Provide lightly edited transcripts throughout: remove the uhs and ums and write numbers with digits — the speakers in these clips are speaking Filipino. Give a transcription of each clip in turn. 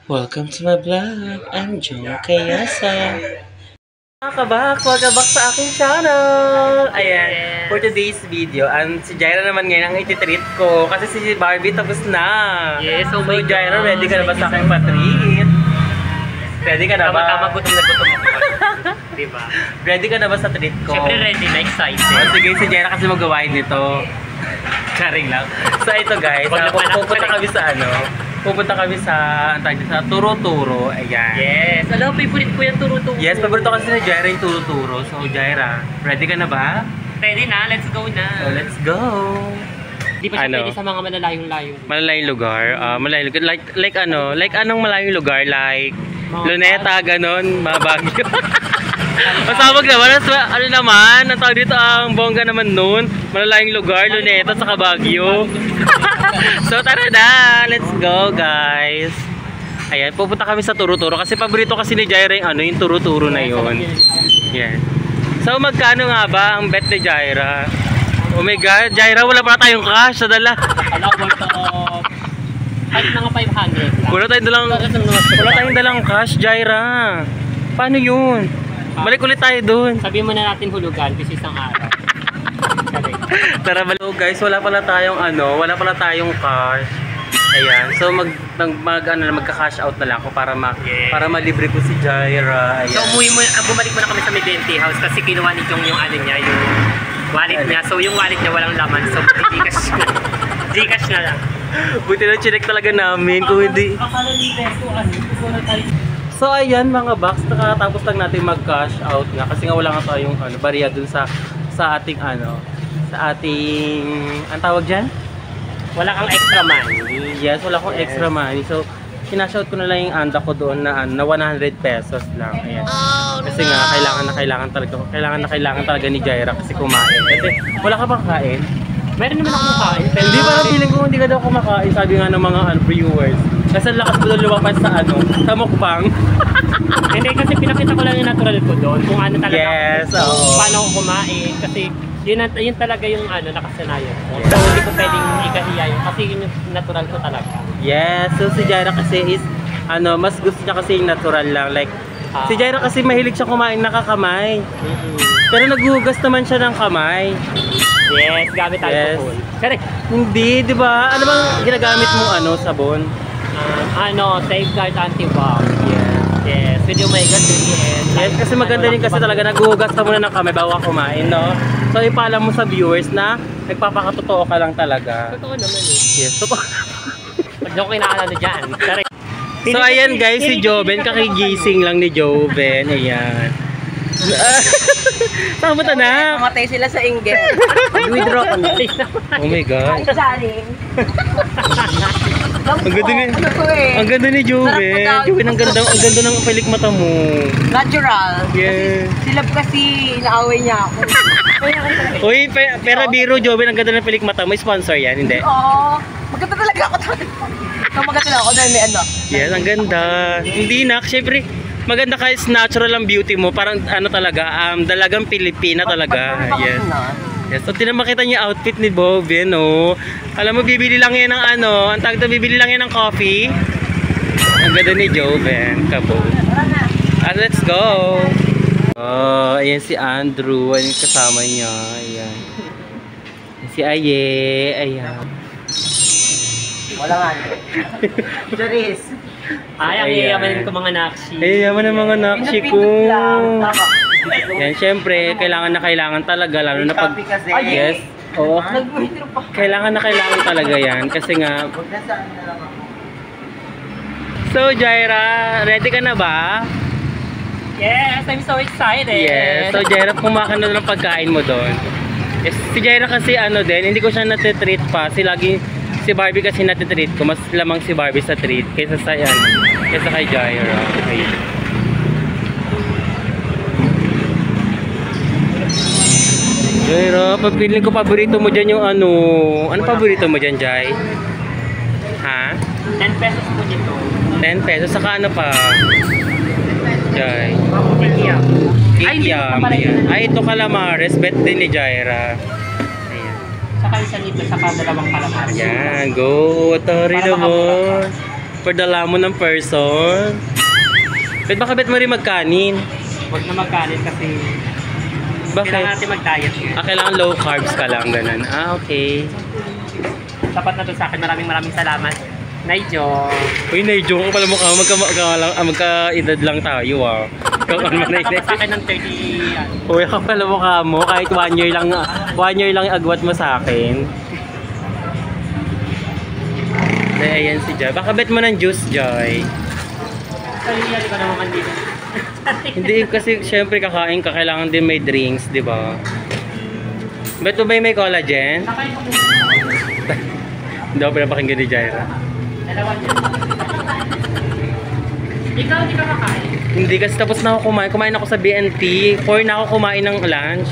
Welcome to my vlog. I'm Joe Kayasa. Welcome back sa aking channel. Ayan, for today's video, si Jaira naman ngayon ang ititreat ko kasi si Barbie tapos na. Yes, so Jaira, ready ka na ba sa aking patreat? Ready ka na ba? Tama, gutom na gutom ako. Diba? Ready ka na ba sa treat ko? Siyempre ready na, excited. Sige, si Jaira kasi magawain nito. Charing lang. So ito guys, pupunta kami sa Turo-Turo. Ayan. Yes. Alam, favorite ko yung Turo-Turo. Yes, paborito kasi ni Jaira yung Turo-Turo. So Jaira, ready ka na ba? Ready na, let's go na. So let's go. Di pa siya pwede sa mga malalayong-layong. Malayong lugar? Malayong lugar. Like anong malayong lugar? Like Luneta, ganon, mga Baguio. Masabag naman, ano naman, ang tawag dito ang bongga naman nun. Malalayong lugar, Luneta, saka Baguio. So tara na, let's go guys. Ayan, pupunta kami sa Turo-Turo kasi paborito kasi ni Jaira yung Turo-Turo na yun. Yan. So magkano nga ba ang bet ni Jaira? Oh my god, Jaira, wala pa tayong cash sa dala. Alam, worth of kahit mga 500. Wala tayong dalang cash, Jaira. Paano yun? Balik ulit tayo dun. Sabihin mo na natin hulugan kasi isang araw. Tara, balik guys, wala pala tayong cash. Ayan. So magka-cash out na lang ako para malibre ko si Jaira. Ayan. So bumalik muna kami sa Medente House kasi kinuha ni Chong yung ano niya, yung wallet niya. So yung wallet niya walang laman. So Gcash na lang. Buti na chinek talaga namin kung hindi. Akala ni Beso So ayan mga box, nakatapos lang natin mag-cash out nga kasi nga wala nga tayong bariya dun sa ating ang tawag diyan? Wala kang extra money. Yes, wala akong extra money. So kinash out ko na lang yung anda ko doon na 100 pesos lang. Ayan. Kasi nga kailangan talaga ni Jaira kasi kumain. Kasi wala ka bang kain? Meron naman akong kain. Hindi ba feeling ko hindi ka daw kumakain, sabi nga ng mga viewers. Kasi ang lakas mo doon lumapas sa mukbang. Hindi, kasi pinakita ko lang yung natural ko doon. Kung ano talaga yes, paano ako kumain. Kasi yun talaga yung nakasanayan ko. So hindi ko pwedeng ikahiya yun. Kasi yun yung natural ko talaga. Yes, so si Jaira kasi is mas gusto niya kasi yung natural lang. Like, si Jaira kasi mahilig siya kumain nakakamay. Pero naghuhugas naman siya ng kamay. Yes, gamit alcohol. Correct. Hindi, di ba? Ano bang ginagamit mong sabon? Safeguard Anti-Bac. Yes, with omega 3 yes, kasi maganda din kasi talaga naghuhugas ka muna ng kamay bago ka kumain, no? So ipaalam mo sa viewers na nagpapakatotoo ka lang talaga. Totoo naman eh. Yes, totoo. Pag di ko kinakala dyan. Correct. So ayan guys, si Joven, kakigising lang ni Joven. Ayan. Tama ta na. Mamatay sila sa inggit. Withdraw ka na. Oh my god. Ito sa aling. Ang ganda ni Joven. Joven, ang ganda ng pilik mata mo. Natural. Yeah. Sila kasi inaaway niya ako. Uy, pera biro, Joven, ang ganda ng pilik mata mo. Sponsor yan, hindi? Oo. Maganda talaga ako. Maganda ako dahil may Yes, ang ganda. Hindi na, syempre. Maganda ka, is natural ang beauty mo. Parang talaga, dalagang Pilipina talaga. Yes. Yes. So tinamakita niyo outfit ni Bobby, no? Alam mo, bibili lang yan ng bibili lang yan ng coffee. Ang ganda ni Joven, kabo. Let's go. Oh, ayan si Andrew. Ayan yung kasama niya. Ayan. Si Aye. Ayan. Wala nga. Charis. Ay, ang yayaman ko mga nakshi. Ay, yaman ng mga nakshi ko. Yan, syempre, kailangan talaga, lalo na pag... Yes. Oo. Kailangan talaga yan. Kasi nga... So, Jaira, ready ka na ba? Yes, I'm so excited. Yes. So, Jaira, kumakan na ng pagkain mo doon. Yes, si Jaira kasi hindi ko siya natitreat pa. Si Barbie kasi natitreat ko. Mas lamang si Barbie sa treat kaysa kay Jaira. Okay. Jaira, pagpiling ko paborito mo dyan yung ano paborito mo dyan, Jai? Ha? 10 pesos po dito. 10 pesos, saka ano pa? Jai. Kikiam. Ay, ito calamares, bet din ni Jaira. Saka isa nito, saka dalawang calamari. Ayan, go. Tari naman. For the lamon ng person. Bet baka bet mo rin magkanin. Huwag na magkanin kasi Bakit? kailangan natin mag-diet yun. Kailangan low carbs ka lang, ganun. Okay. Sapat na to sa akin. Maraming salamat. Naijo. Uy, na-joke ko pala mukha. Magka-edad lang tayo ah. Kung ano man Tapos sa akin ng 30. Uy, ako pala mukha mo. Kahit 1 year lang agwat mo sa akin. Ay, ayan si Joy. Baka bet mo ng juice, Joy. Sarili ka naman dito. Hindi kasi syempre kakain ka, kailangan din may drinks, di ba? Bet mo ba yung may collagen? Nakain ko muna. Hindi ako pinapakinggan ni Jaira. Dalawa dyan. Ikaw, di ka kakain? Hindi kasi tapos na ako kumain. Kumain ako sa BNT. 4 na ako kumain ng lunch.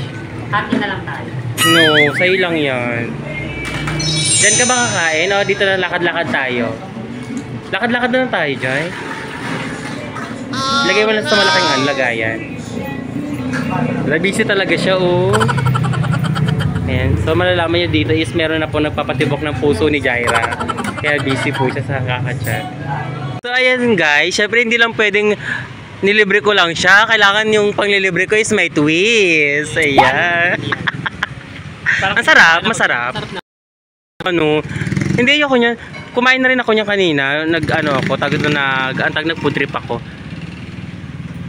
Hati na lang tayo. No, sa'yo lang yan. Diyan ka ba kakain? O dito na lakad-lakad tayo? Lakad-lakad na lang tayo, Joy. Lagay mo lang sa malaking lagayan. Busy talaga siya, oh. Ayan. So malalaman nyo dito is meron na po nagpapatibok ng puso ni Jaira. Kaya busy po siya sa kakachat. So ayan guys, syempre hindi lang pwedeng nilibre ko lang siya. Kailangan yung panglilibre ko is may twist. Ayan. Ang sarap, masarap. Ano, hindi ako niyan. Kumain na rin ako niya kanina. Nag-food trip ako.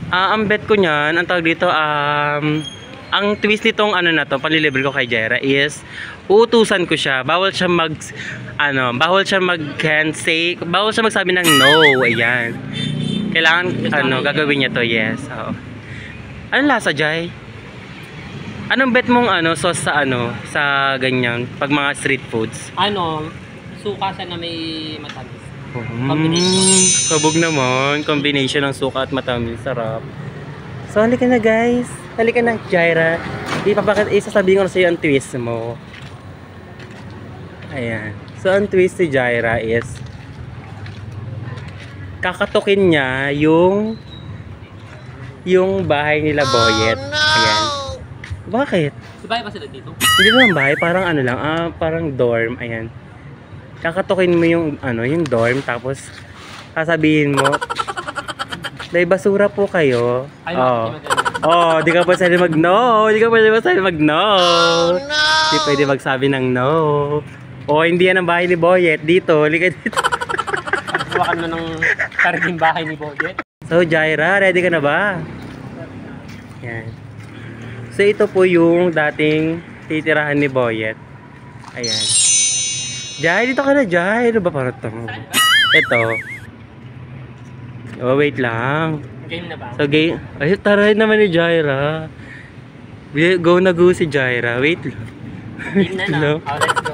Ang bet ko niyan, ang tawag dito, ang twist nitong panlilibre ko kay Jaira is uutusan ko siya. Bawal siya magsabi ng no. Ayan. Kailangan gagawin niya to, yes. So, anong lasa, Jai? Anong bet mong sauce sa ganyan pag mga street foods? Suka siya na may matamis. Kabog naman. Combination ng suka at matamis. Sarap. So, halika na guys. Halika na, Jaira. Isasabihin ko na sa'yo ang twist mo. Ayan. So, ang twist si Jaira is kakatukin niya yung bahay nila Boyet. Ayan. Bakit? Sa bahay ba sila dito? Hindi naman bahay. Parang parang dorm. Ayan. Kakatukin mo yung dorm, tapos sasabihin mo, may basura po kayo. Ay, di ka pa pwede mag-no. Di ka pwede mag-no. Di pwede magsabi ng no. Hindi yan ang bahay ni Boyet. Dito, halika dito. Pagbuwakan mo ng sariling bahay ni Boyet. So, Jaira, ready ka na ba? Yan. So, ito po yung dating titirahan ni Boyet. Ayan. Jai, dito ka na, Jai. Ano ba parang ito? Ito. Wait lang. Game na ba? So, game. Ay, taray naman ni Jaira. Go na go si Jaira. Wait lang. Game na na. Let's go.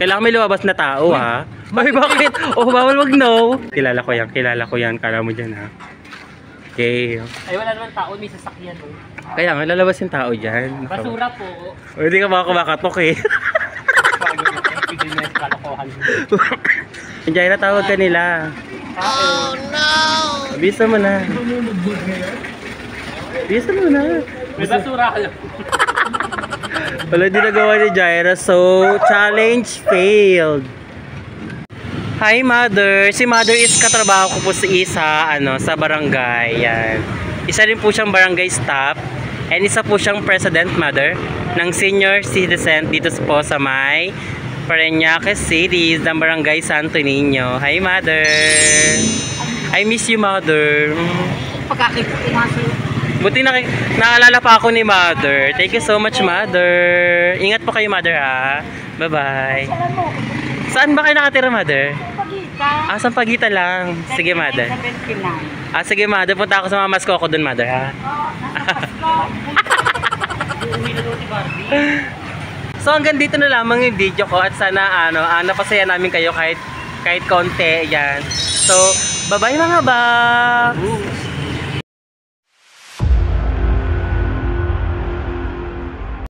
Kailangan may lumabas na tao, ha? Ay, bakit? Bawal wag no. Kilala ko yan. Kala mo dyan, ha? Okay. Ay, wala naman tao. May sasakyan, oh. Kaya nga, lalabas yung tao dyan. Basura po. Hindi ka makakatok, eh. Jaira, tawag ka nila. Oh no! Bisa mo na. May basura ka lang. Wala din nagawa ni Jaira. So, challenge failed. Hi, Mother. Si Mother is katrabaho ko po sa barangay. Yan. Isa rin po siyang barangay staff. And isa po siyang president, Mother, ng senior citizen dito po sa may Parañaque City ng Barangay Santo Niño. Hi, Mother. I miss you, Mother. Pagkakita ko nga sa'yo. Buti naalala pa ako ni Mother. Thank you so much, Mother. Ingat po kayo, Mother, ha. Bye-bye. Saan ba kayo nakatira, Mother? Pagkita. Sampaguita lang. Sige, Mother. 79. Sige, Mother. Punta ako sa mga masko ko dun, Mother, ha. So hanggang dito na lamang yung video ko at sana napasaya namin kayo kahit konti yan. So bye bye mga ba.